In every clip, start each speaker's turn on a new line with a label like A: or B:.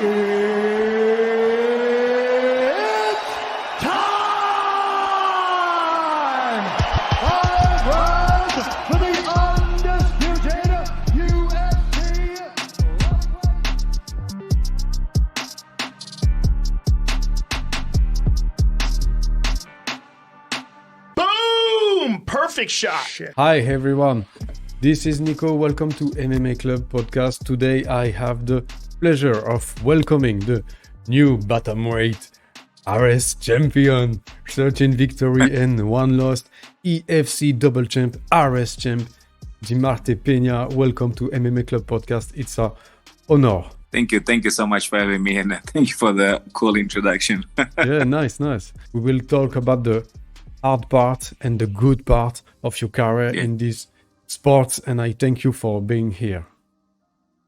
A: time! ARES for the undisputed UFC.
B: Boom! Perfect shot.
C: Hi everyone, this is Nico. Welcome to MMA Club podcast. Today I have the pleasure of welcoming the new bantamweight ARES champion, 13 victory and 1 loss, EFC double champ, ARES champ, Demarte Pena. Welcome to MMA Club podcast. It's a honor.
D: Thank you so much for having me, and thank you for the cool introduction.
C: Yeah, nice. We will talk about the hard part and the good part of your career in this sport, and I thank you for being here.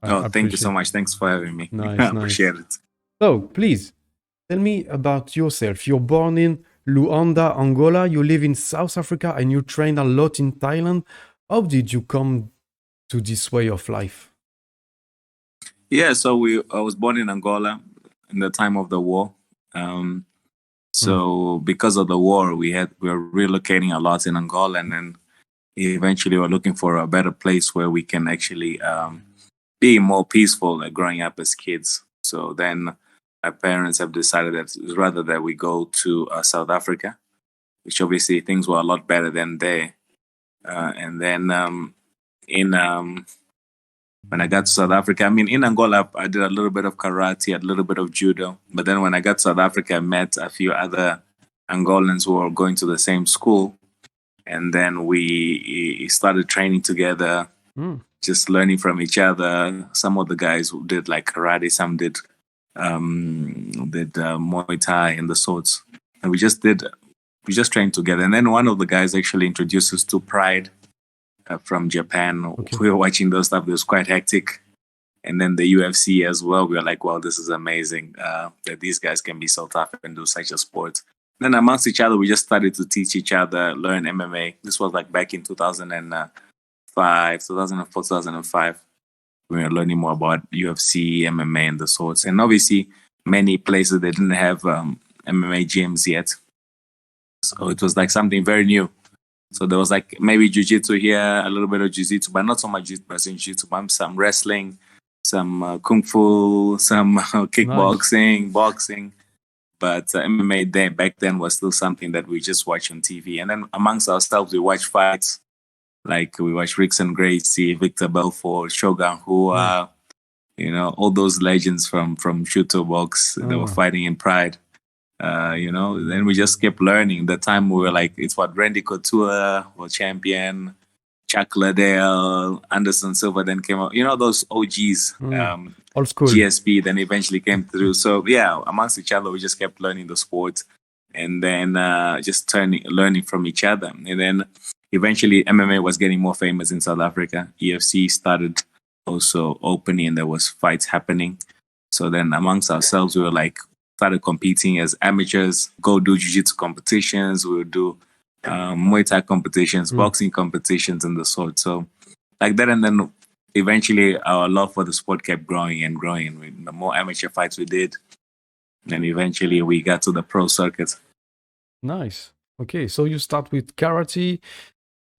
D: Thank you so much. Thanks for having me.
C: Nice,
D: I appreciate it.
C: So, please, tell me about yourself. You're born in Luanda, Angola. You live in South Africa and you train a lot in Thailand. How did you come to this way of life?
D: Yeah, so I was born in Angola in the time of the war. So because of the war, we were relocating a lot in Angola, and then eventually we're looking for a better place where we can actually be more peaceful growing up as kids. So then our parents have decided that it's rather that we go to South Africa, which obviously things were a lot better than there. And then when I got to South Africa, I mean, in Angola, I did a little bit of karate, a little bit of judo. But then when I got to South Africa, I met a few other Angolans who were going to the same school. And then we started training together, just learning from each other. Some of the guys who did like karate, some did Muay Thai and the sorts. And we just trained together. And then one of the guys actually introduced us to Pride from Japan. Okay. We were watching those stuff. It was quite hectic. And then the UFC as well. We were like, wow, this is amazing that these guys can be so tough and do such a sport. Then amongst each other, we just started to teach each other, learn MMA. This was like back in 2004, 2005. We were learning more about UFC, MMA, and the sorts. And obviously, many places, they didn't have MMA gyms yet. So it was like something very new. So there was like maybe jiu-jitsu here, a little bit of jiu-jitsu, but not so much jiu-jitsu, but some wrestling, some kung fu, some kickboxing, boxing. But MMA back then was still something that we just watch on TV. And then amongst ourselves, we watch fights. Like we watch Rickson Gracie, Victor Belfort, Shogun Hua, all those legends from Shooto Box that were fighting in Pride. Then we just kept learning. The time we were like, it's what Randy Couture was champion, Chuck Liddell, Anderson Silva then came out. Those OGs,
C: old school.
D: GSP then eventually came through. So yeah, amongst each other, we just kept learning the sport, and then just learning from each other. And then eventually MMA was getting more famous in South Africa. EFC started also opening, and there was fights happening. So then amongst ourselves, we were like, started competing as amateurs, go do jiu-jitsu competitions, we would do Muay Thai competitions, boxing competitions, and the sort. So like that, and then eventually our love for the sport kept growing and growing. The more amateur fights we did, and eventually we got to the pro circuit.
C: Nice. Okay, so you start with karate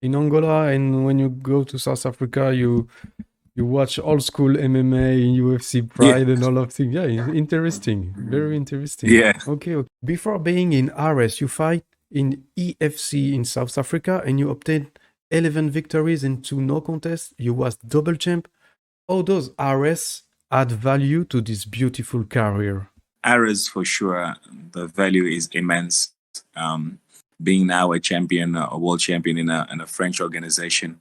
C: in Angola, and when you go to South Africa, you watch old school MMA, UFC, Pride, and all of things. Yeah, interesting. Very interesting.
D: Yeah.
C: Okay. Before being in ARES, you fight in EFC in South Africa, and you obtained 11 victories and 2 no contests. You was double champ. How does ARES add value to this beautiful career?
D: ARES, for sure, the value is immense. Being now a champion, a world champion in a French organization,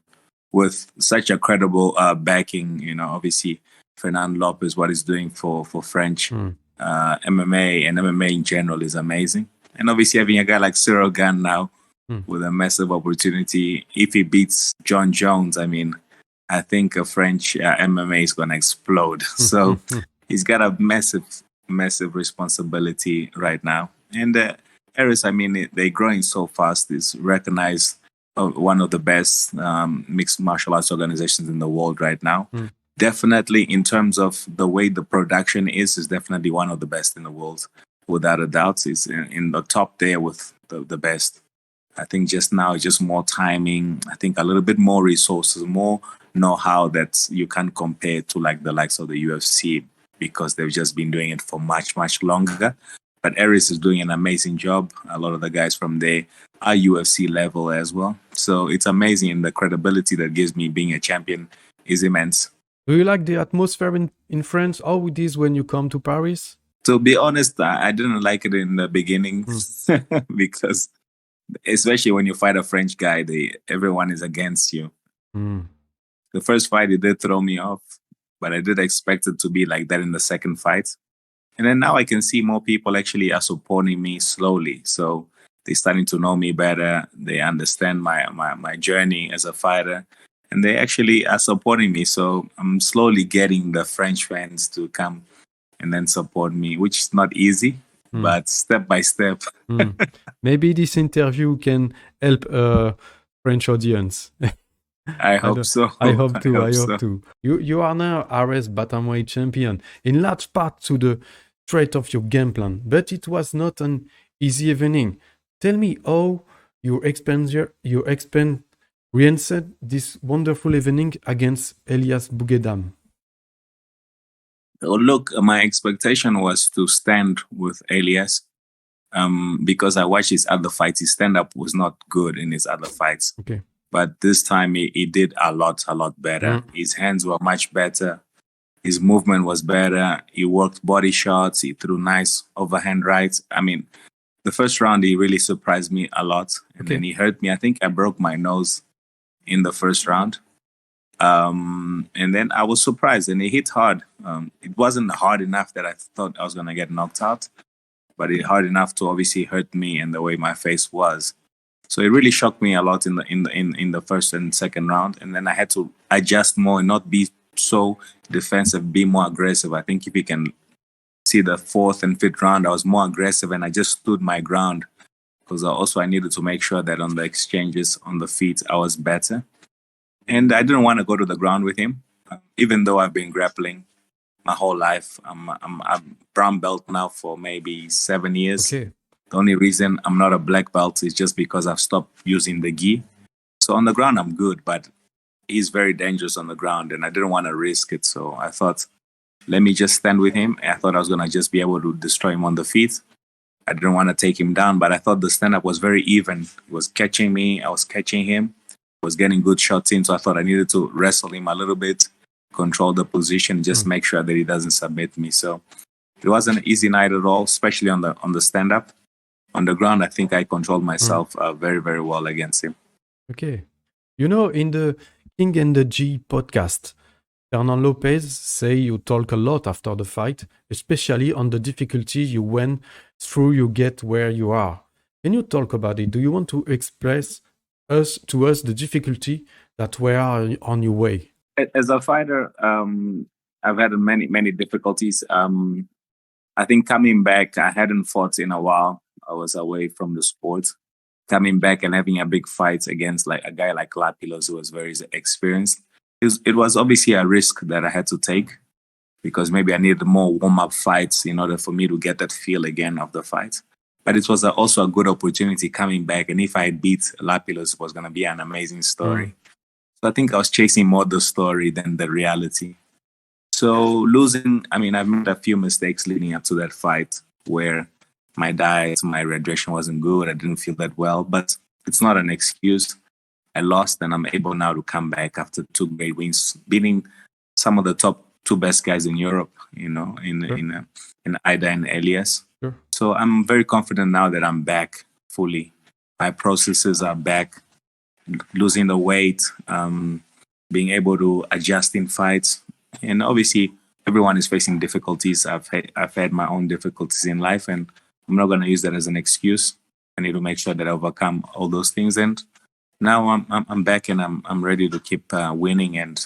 D: with such a credible backing, obviously Fernand Lopez, what he's doing for French MMA and MMA in general is amazing. And obviously having a guy like Cyril Gane now with a massive opportunity. If he beats John Jones, I mean, I think a French MMA is going to explode. So he's got a massive responsibility right now. And ARES, I mean, they're growing so fast. It's recognized one of the best mixed martial arts organizations in the world right now. definitely in terms of the way the production is definitely one of the best in the world, without a doubt. It's in the top there with the best. I think just now, just more timing. I think a little bit more resources, more know-how that you can't compare to like the likes of the UFC, because they've just been doing it for much, much longer. But ARES is doing an amazing job. A lot of the guys from there are UFC level as well. So it's amazing. And the credibility that gives me being a champion is immense.
C: Do you like the atmosphere in France? How it is when you come to Paris?
D: To be honest, I didn't like it in the beginning because especially when you fight a French guy, everyone is against you. The first fight, it did throw me off, but I did expect it to be like that in the second fight. And then now I can see more people actually are supporting me slowly. So they're starting to know me better. They understand my journey as a fighter, and they actually are supporting me. So I'm slowly getting the French fans to come and then support me, which is not easy. But step by step.
C: Maybe this interview can help a French audience.
D: I hope so.
C: I hope too. You are now ARES bantamweight champion, in large part to the strength of your game plan, but it was not an easy evening. Tell me how you experienced this wonderful evening against Elias Boudegzdame.
D: Look, my expectation was to stand with Elias because I watched his other fights. His stand-up was not good in his other fights.
C: Okay.
D: But this time he did a lot better. His hands were much better. His movement was better. He worked body shots. He threw nice overhand rights. I mean, the first round, he really surprised me a lot. And then he hurt me. I think I broke my nose in the first round. And then I was surprised, and he hit hard. It wasn't hard enough that I thought I was going to get knocked out, but it hard enough to obviously hurt me and the way my face was. So it really shocked me a lot in the first and second round. And then I had to adjust more and not be so defensive, be more aggressive. I think if you can see the fourth and fifth round, I was more aggressive and I just stood my ground, because I needed to make sure that on the exchanges on the feet, I was better. And I didn't want to go to the ground with him, even though I've been grappling my whole life. I'm a brown belt now for maybe 7 years.
C: Okay.
D: The only reason I'm not a black belt is just because I've stopped using the gi. So on the ground, I'm good, but he's very dangerous on the ground, and I didn't want to risk it. So I thought, let me just stand with him. I thought I was going to just be able to destroy him on the feet. I didn't want to take him down, but I thought the stand-up was very even. He was catching me. I was catching him. Was getting good shots in, so I thought I needed to wrestle him a little bit, control the position, just make sure that he doesn't submit me. So it wasn't an easy night at all, especially on the stand-up. On the ground, I think I controlled myself very, very well against him.
C: Okay. You know, in the King and the G podcast, Hernan Lopez say you talk a lot after the fight, especially on the difficulty you went through you get where you are. Can you talk about it? Do you want to express to us the difficulty that were on your way?
D: As a fighter, I've had many difficulties. I think coming back, I hadn't fought in a while. I was away from the sport. Coming back and having a big fight against like a guy like Lapilus, who was very experienced, it was obviously a risk that I had to take, because maybe I needed more warm-up fights in order for me to get that feel again of the fight. But it was also a good opportunity coming back. And if I beat Lapilus, it was going to be an amazing story. So I think I was chasing more the story than the reality. So losing, I mean, I've made a few mistakes leading up to that fight where my diet, my hydration wasn't good. I didn't feel that well, but it's not an excuse. I lost, and I'm able now to come back after 2 great wins, beating some of the top 2 best guys in Europe, you know, in Aïda and Elias.
C: Sure.
D: So I'm very confident now that I'm back fully. My processes are back, losing the weight, being able to adjust in fights. And obviously, everyone is facing difficulties. I've had my own difficulties in life, and I'm not going to use that as an excuse. I need to make sure that I overcome all those things. And now I'm back, and I'm ready to keep winning. And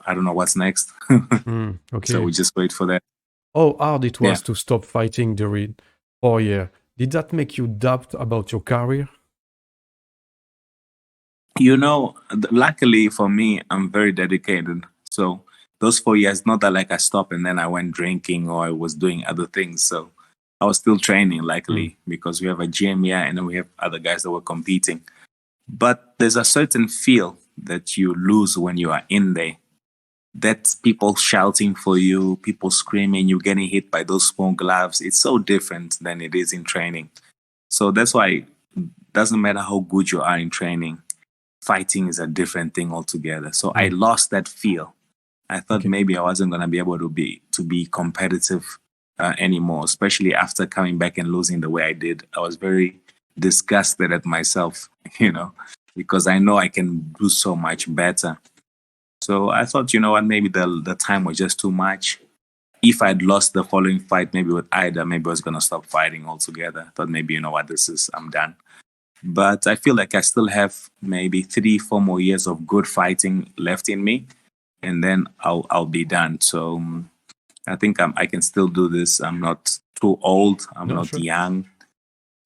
D: I don't know what's next.
C: Okay.
D: So we just wait for that.
C: How hard it was to stop fighting during 4 years. Did that make you doubt about your career?
D: You know, luckily for me, I'm very dedicated. So those 4 years, not that like I stopped and then I went drinking or I was doing other things. So I was still training, luckily, because we have a gym here and then we have other guys that were competing. But there's a certain feel that you lose when you are in there. That's people shouting for you, people screaming, you getting hit by those small gloves. It's so different than it is in training. So that's why it doesn't matter how good you are in training, fighting is a different thing altogether. So I lost that feel. I thought maybe I wasn't going to be able to be competitive anymore, especially after coming back and losing the way I did. I was very disgusted at myself, because I know I can do so much better. So I thought, maybe the time was just too much. If I'd lost the following fight, maybe with Aïda, maybe I was going to stop fighting altogether. I thought maybe, I'm done. But I feel like I still have maybe 3-4 more years of good fighting left in me, and then I'll be done. So I think I can still do this. I'm not too old. I'm not young.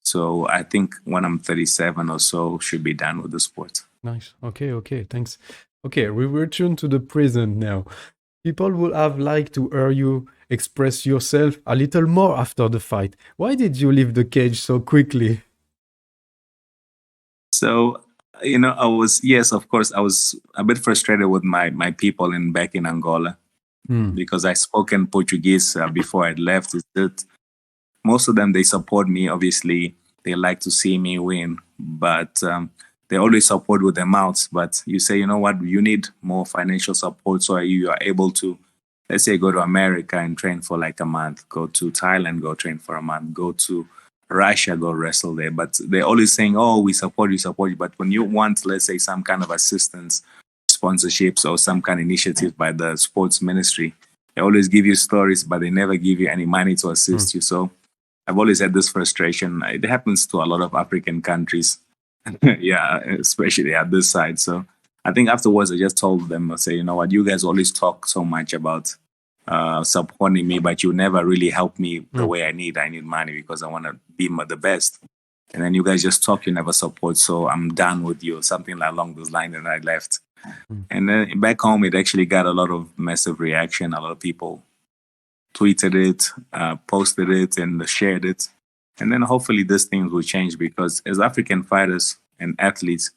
D: So I think when I'm 37 or so, should be done with the sport.
C: Nice. Okay. Thanks. Okay, we return to the present now. People would have liked to hear you express yourself a little more after the fight. Why did you leave the cage so quickly?
D: So, I was a bit frustrated with my people back in Angola because I spoke in Portuguese before I left. Is that most of them, they support me. Obviously, they like to see me win, but they always support with their mouths. But you say, you need more financial support so you are able to, let's say, go to America and train for like a month, go to Thailand, go train for a month, go to Russia, go wrestle there. But they're always saying, oh, we support you. But when you want, let's say, some kind of assistance, sponsorships, or some kind of initiative by the sports ministry, they always give you stories, but they never give you any money to assist you. So I've always had this frustration. It happens to a lot of African countries. Yeah, especially at this side. So I think afterwards, I just told them, I say, you guys always talk so much about supporting me, but you never really help me the way I need. I need money because I want to be the best. And then you guys just talk, you never support. So I'm done with you, something along those lines. And I left. And then back home, it actually got a lot of massive reaction. A lot of people tweeted it, posted it, and shared it. And then hopefully these things will change, because as African fighters and athletes,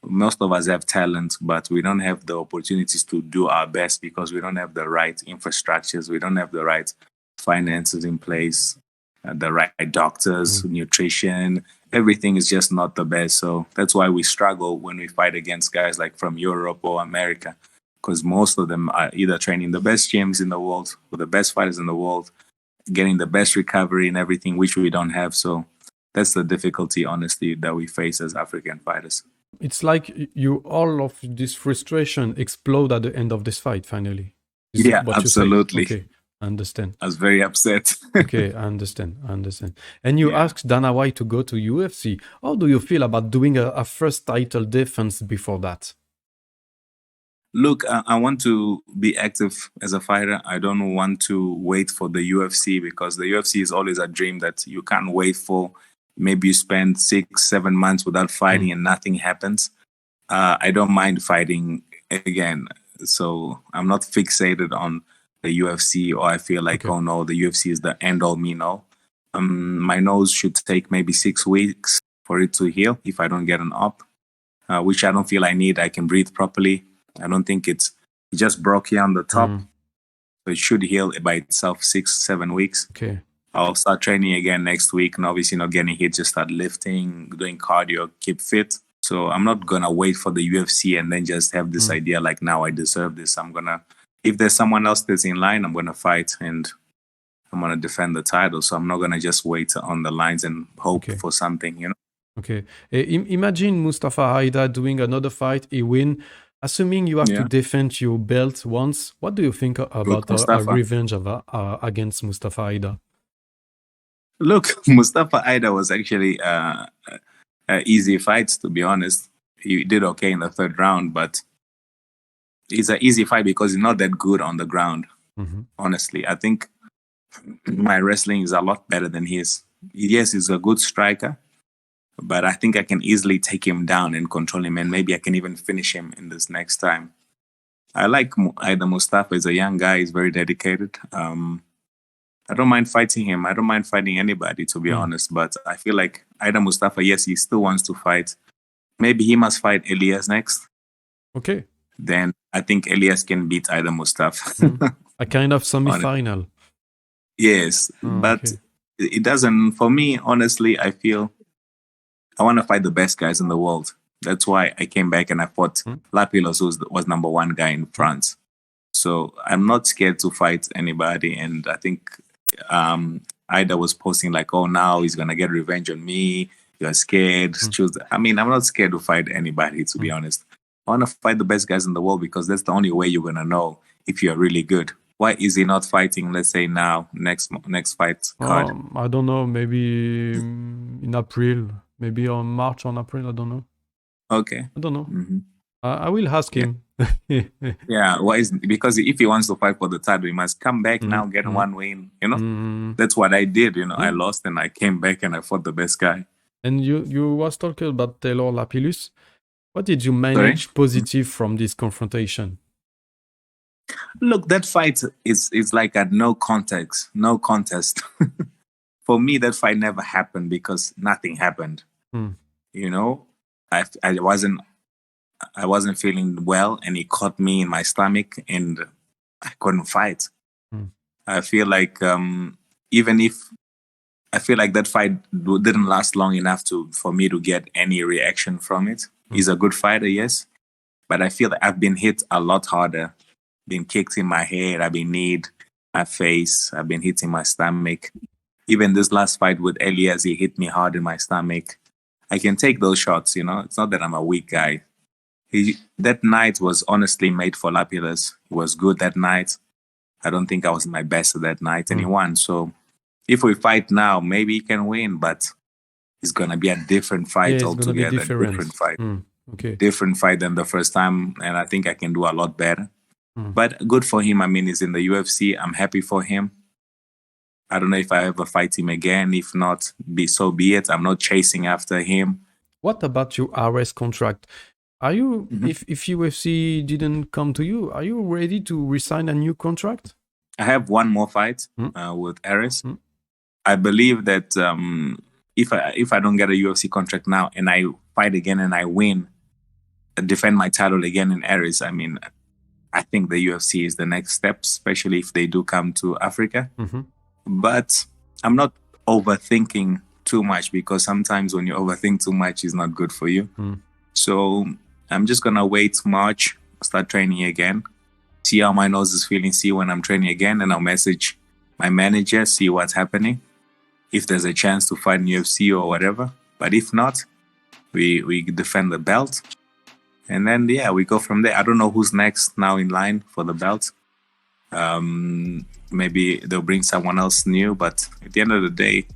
D: most of us have talent, but we don't have the opportunities to do our best because we don't have the right infrastructures. We don't have the right finances in place, the right doctors, nutrition. Everything is just not the best. So that's why we struggle when we fight against guys like from Europe or America, because most of them are either training the best gyms in the world with the best fighters in the world, getting the best recovery and everything, which we don't have. So that's the difficulty, honestly, that we face as African fighters.
C: It's like all of this frustration explode at the end of this fight, finally.
D: Yeah, absolutely.
C: Okay, I understand.
D: I was very upset.
C: Okay, I understand. And you asked Dana White to go to UFC. How do you feel about doing a first title defense before that?
D: Look, I want to be active as a fighter. I don't want to wait for the UFC, because the UFC is always a dream that you can't wait for. Maybe you spend 6-7 months without fighting and nothing happens. I don't mind fighting again. So I'm not fixated on the UFC, or I feel like, oh no, the UFC is the end all me no. My nose should take maybe 6 weeks for it to heal if I don't get an op, which I don't feel I need. I can breathe properly. I don't think it just broke here on the top. So it should heal by itself 6-7 weeks.
C: Okay.
D: I'll start training again next week, and obviously not getting hit, just start lifting, doing cardio, keep fit. So I'm not going to wait for the UFC and then just have this idea like, now I deserve this. If there's someone else that's in line, I'm going to fight and I'm going to defend the title. So I'm not going to just wait on the lines and hope for something,
C: Okay. Imagine Moustapha Aïda doing another fight, he win. Assuming you have to defend your belt once, what do you think about a revenge against Moustapha Aïda?
D: Look, Moustapha Aïda was actually an easy fight, to be honest. He did okay in the third round, but it's an easy fight because he's not that good on the ground, honestly. I think my wrestling is a lot better than his. Yes, he's a good striker, but I think I can easily take him down and control him, and maybe I can even finish him in this next time. I like Aïda Moustapha. He's a young guy. He's very dedicated. I don't mind fighting him. I don't mind fighting anybody, to be honest. But I feel like Aïda Moustapha, yes, he still wants to fight. Maybe he must fight Elias next.
C: Okay.
D: Then I think Elias can beat Aïda Moustapha.
C: A kind of semi-final.
D: Yes, but
C: okay.
D: it doesn't. For me, honestly, I feel I want to fight the best guys in the world. That's why I came back and I fought Lapilus, who was number one guy in France. So I'm not scared to fight anybody. And I think Aïda was posting like, oh, now he's going to get revenge on me. You're scared. Choose. I mean, I'm not scared to fight anybody, to be honest. I want to fight the best guys in the world because that's the only way you're going to know if you're really good. Why is he not fighting, let's say now, next fight card?
C: I don't know. Maybe in April. Maybe on March, on April. I don't know.
D: Okay.
C: I don't know.
D: Mm-hmm.
C: I will ask him.
D: Yeah, because if he wants to fight for the title, he must come back now, get one win. You know, that's what I did. You know, I lost and I came back and I fought the best guy.
C: And you was talking about Taylor Lapilus. What did you manage positive from this confrontation?
D: Look, that fight is like a no contest. For me, that fight never happened because nothing happened. You know, I wasn't feeling well, and he caught me in my stomach, and I couldn't fight. I feel like I feel like that fight didn't last long enough for me to get any reaction from it. He's a good fighter, yes, but I feel that I've been hit a lot harder. Been kicked in my head, I've been kneed, my face, I've been hit in my stomach. Even this last fight with Elias, he hit me hard in my stomach. I can take those shots, you know. It's not that I'm a weak guy. That night was honestly made for Lapilus. He was good that night. I don't think I was my best that night, and he won. So if we fight now, maybe he can win, but it's going to be a different fight altogether. Different fight.
C: Okay.
D: Different fight than the first time, and I think I can do a lot better. But good for him. I mean, he's in the UFC. I'm happy for him. I don't know if I ever fight him again. If not, so be it. I'm not chasing after him.
C: What about your ARES contract? Are you, if UFC didn't come to you, are you ready to resign a new contract?
D: I have one more fight with ARES. I believe that if I don't get a UFC contract now and I fight again and I win, defend my title again in ARES, I mean, I think the UFC is the next step, especially if they do come to Africa. But I'm not overthinking too much because sometimes when you overthink too much, it's not good for you. So I'm just going to wait March, start training again, see how my nose is feeling, see when I'm training again, and I'll message my manager, see what's happening, if there's a chance to fight in UFC or whatever. But if not, we defend the belt. And then, yeah, we go from there. I don't know who's next now in line for the belt. Maybe they'll bring someone else new. But at the end of the day,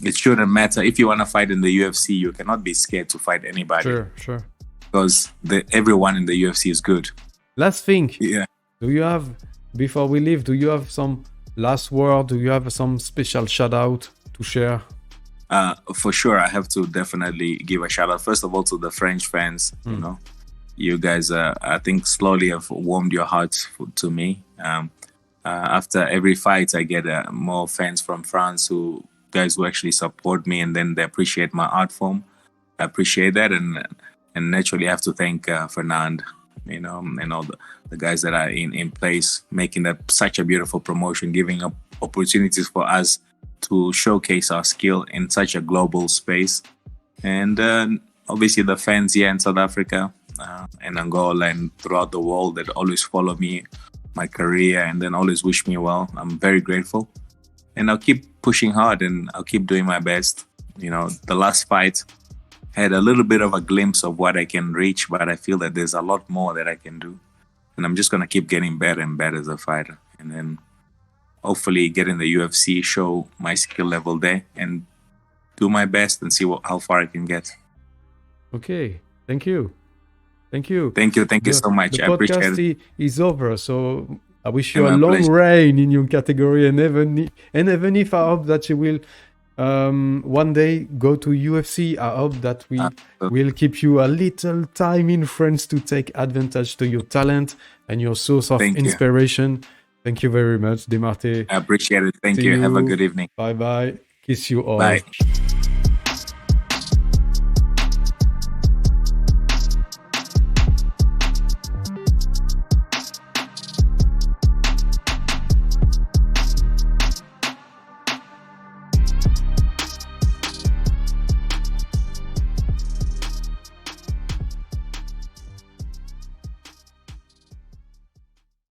D: it shouldn't matter. If you want to fight in the UFC, you cannot be scared to fight anybody.
C: Sure.
D: Because everyone in the UFC is good.
C: Last thing.
D: Yeah.
C: Do you have, before we leave, do you have some last word? Do you have some special shout out to share?
D: For sure, I have to definitely give a shout out. First of all, to the French fans. You know, you guys, I think, slowly have warmed your hearts to me. After every fight, I get more fans from France who actually support me, and then they appreciate my art form. I appreciate that, and naturally, I have to thank Fernand, you know, and all the guys that are in place, making that such a beautiful promotion, giving up opportunities for us to showcase our skill in such a global space. And obviously the fans here in South Africa and Angola and throughout the world that always follow me, my career, and then always wish me well. I'm very grateful. And I'll keep pushing hard and I'll keep doing my best. You know, the last fight had a little bit of a glimpse of what I can reach, but I feel that there's a lot more that I can do. And I'm just going to keep getting better and better as a fighter. And then hopefully get in the UFC, show my skill level there, and do my best and see how far I can get.
C: Okay, thank you. Thank you
D: So much. I appreciate it.
C: The podcast is over, so I wish you
D: My
C: a long
D: pleasure.
C: reign in your category, and even if I hope that you will One day, go to UFC. I hope that we will keep you a little time in France to take advantage to your talent and your source of inspiration. Thank you very much, Demarte.
D: I appreciate it. Thank
C: See
D: you. Have a good evening.
C: Bye-bye. Kiss you all.
D: Bye.